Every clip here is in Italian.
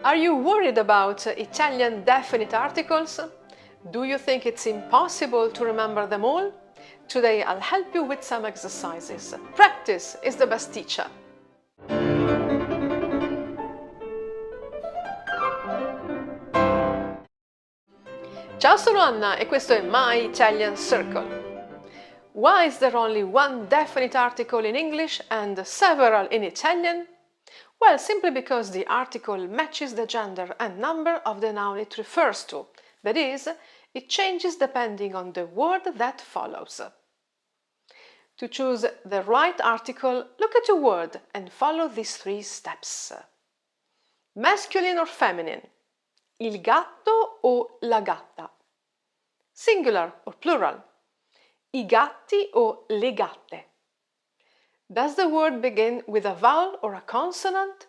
Are you worried about Italian definite articles? Do you think it's impossible to remember them all? Today I'll help you with some exercises. Practice is the best teacher. Ciao, sono Anna e questo è My Italian Circle. Why is there only one definite article in English and several in Italian? Well, simply because the article matches the gender and number of the noun it refers to. That is, it changes depending on the word that follows. To choose the right article, look at your word and follow these 3 steps. Masculine or feminine? Il gatto o la gatta? Singular or plural? I gatti o le gatte? Does the word begin with a vowel or a consonant?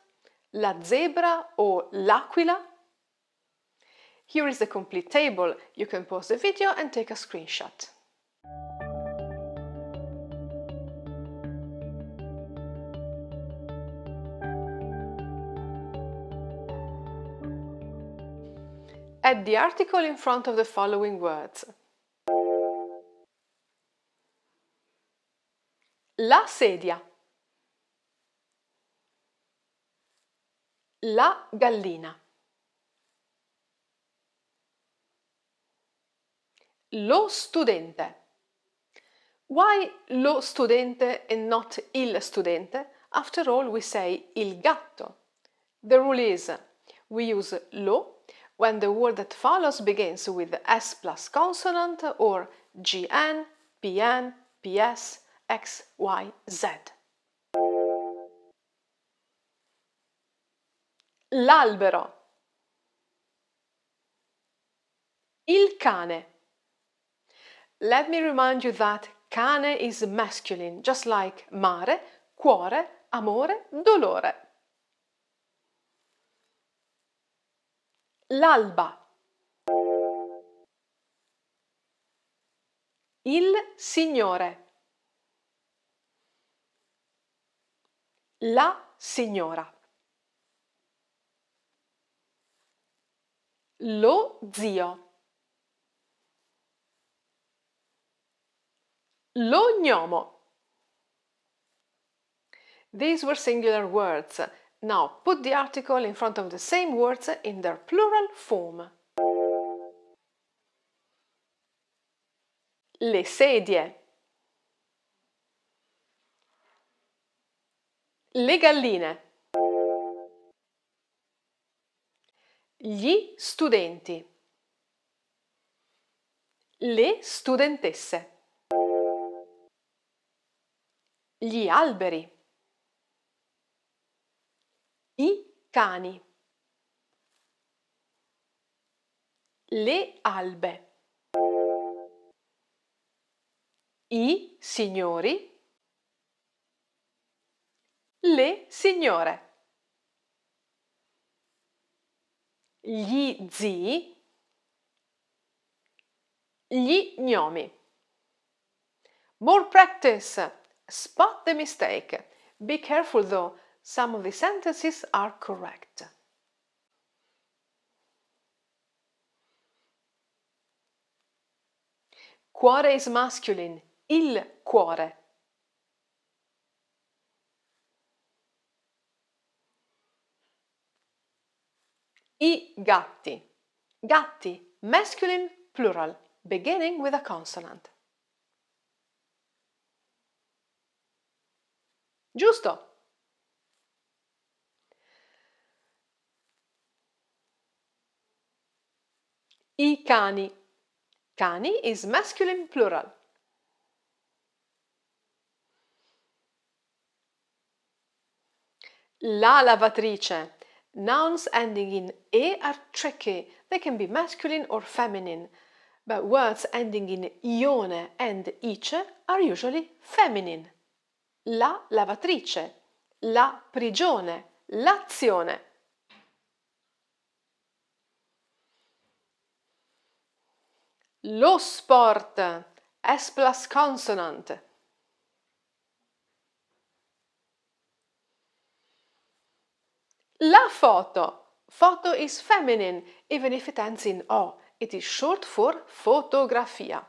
La zebra o l'aquila? Here is the complete table. You can pause the video and take a screenshot. Add the article in front of the following words. La sedia. La gallina. Lo studente. Why lo studente and not il studente? After all, we say il gatto. The rule is we use lo when the word that follows begins with S plus consonant or GN, PN, PS, X, Y, Z. L'albero. Il cane. Let me remind you that cane is masculine, just like mare, cuore, amore, dolore. L'alba. Il signore. La signora. Lo zio. Lo gnomo. These were singular words. Now put the article in front of the same words in their plural form. Le sedie. Le galline. Gli studenti. Le studentesse. Gli alberi. I cani. Le albe. I signori. Le signore. Gli zii. Gli gnomi. More practice. Spot the mistake. Be careful though, some of the sentences are correct. Cuore is masculine. Il cuore. I gatti. Gatti, masculine, plural, beginning with a consonant. Giusto! I cani. Cani is masculine, plural. La lavatrice. Nouns ending in e are tricky. They can be masculine or feminine, but words ending in ione and ice are usually feminine. La lavatrice, la prigione, l'azione. Lo sport, S plus consonant. La foto, Photo is feminine, even if it ends in O. It is short for fotografia.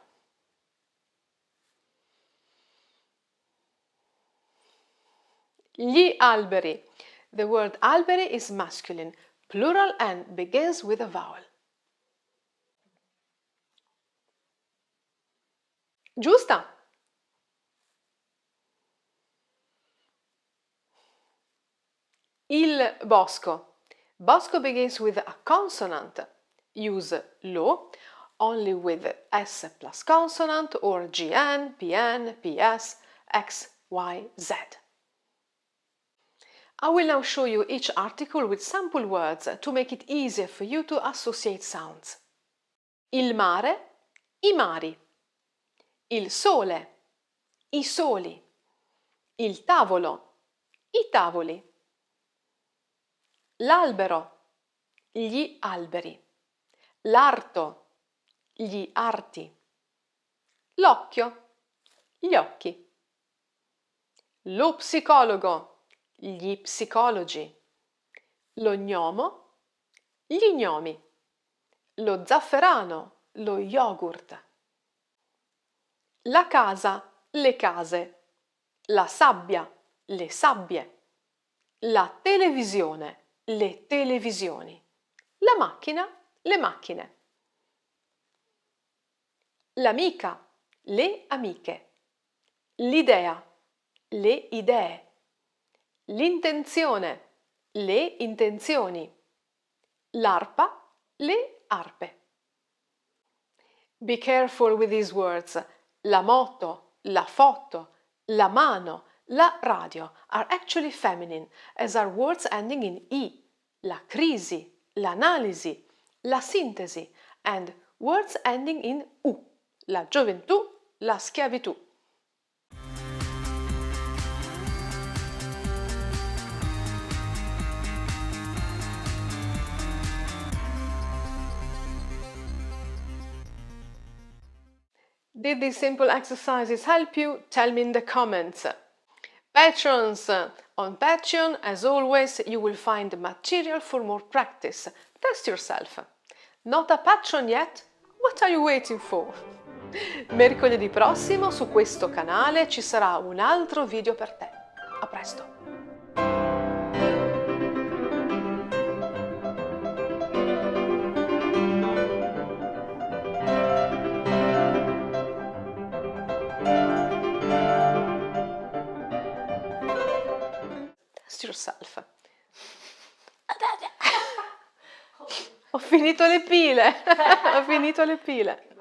Gli alberi. The word alberi is masculine, plural and begins with a vowel. Giusta! Il bosco. Bosco begins with a consonant. Use lo only with S plus consonant or GN, PN, PS, X, Y, Z. I will now show you each article with sample words to make it easier for you to associate sounds. Il mare, i mari. Il sole, i soli. Il tavolo, i tavoli. L'albero, gli alberi. L'arto, gli arti. L'occhio, gli occhi. Lo psicologo, gli psicologi. Lo gnomo, gli gnomi. Lo zafferano, lo yogurt. La casa, le case. La sabbia, le sabbie. La televisione, le televisioni. La macchina, le macchine. L'amica, le amiche. L'idea, le idee. L'intenzione, le intenzioni. L'arpa, le arpe. Be careful with these words. La moto, la foto, la mano, la radio are actually feminine, as are words ending in I, la crisi, l'analisi, la sintesi, and words ending in U, la gioventù, la schiavitù. Did these simple exercises help you? Tell me in the comments. Patrons! On Patreon, as always, you will find material for more practice. Test yourself. Not a patron yet? What are you waiting for? Mercoledì prossimo su questo canale ci sarà un altro video per te. A presto! Yourself. Ho finito le pile. Ho finito le pile.